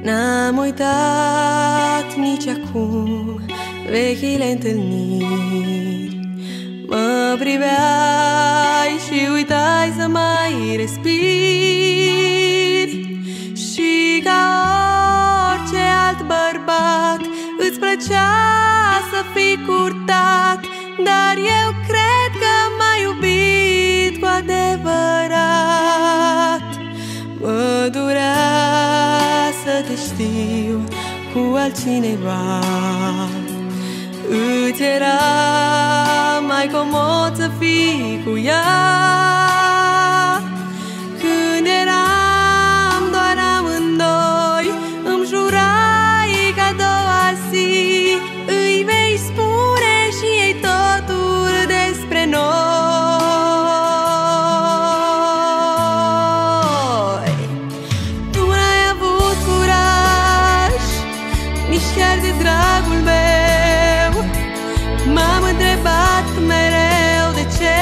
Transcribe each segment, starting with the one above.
N-am uitat nici acum vechile întâlniri. Mă priveai și uitai să mai respiri. Și ca orice alt bărbat îți plăcea să fii curtat, dar eu cred că m-ai iubit cu adevărat. Mă durea să te știu cu altcineva. Îți era mai comod să fii cu ea. Când eram doar amândoi, îmi jurai că a doua zi îi vei spune și ei totul despre noi. Tu n-ai avut curaj nici chiar de dragul meu. M-am întrebat mereu de ce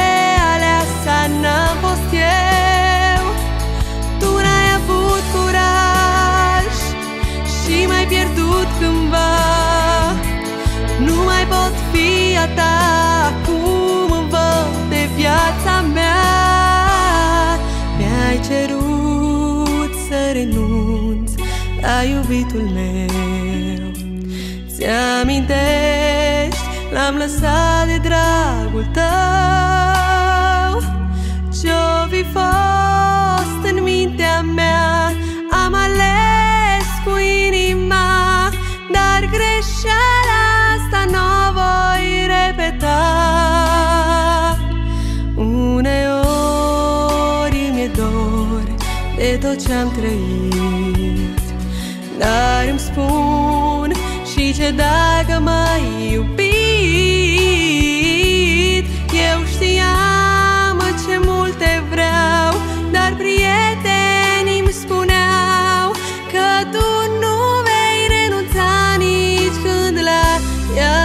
aleasa n-am fost eu. Tu n-ai avut curaj și m-ai pierdut cândva. Nu mai pot fi a ta, acum îmi văd de viața mea. Mi-ai cerut să renunț la iubitul meu. Ți-amintești? L-am lăsat de dragul tău. Ce-o fi fost în mintea mea, am ales cu inima, dar greșeala asta n-o voi repeta. Uneori mi-e dor de tot ce-am trăit, dar îmi spun și ce dacă m-ai iubit. Eu știam ce mult te vreau, dar prietenii îmi spuneau că tu nu vei renunța nici când la ea.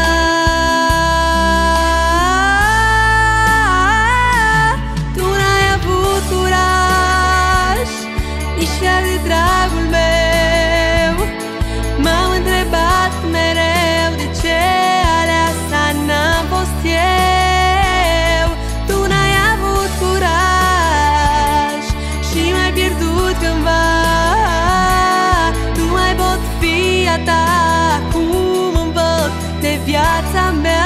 Tu n-ai avut curaj nici chiar de dragul meu. M-am întrebat mereu de ce aleasa n-am fost eu. Tu n-ai avut curaj și m-ai pierdut cândva. Nu mai pot fi a ta, acum îmi văd de viața mea.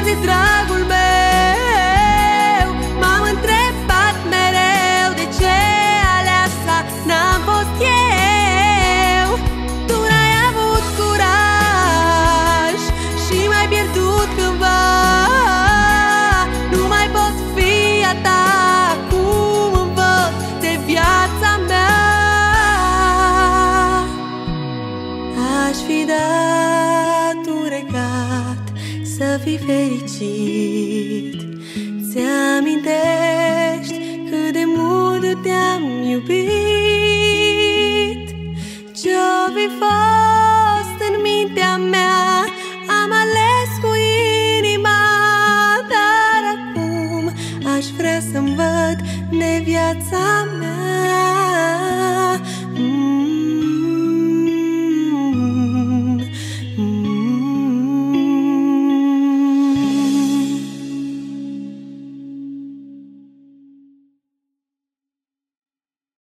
De dragul meu, m-am întrebat mereu de ce aleasa n-am fost eu. Tu n-ai avut curaj și m-ai pierdut cândva. Nu mai pot fi a ta, acum îmi văd de viața mea. Aș fi dat un regat să fii fericit. Ți-amintești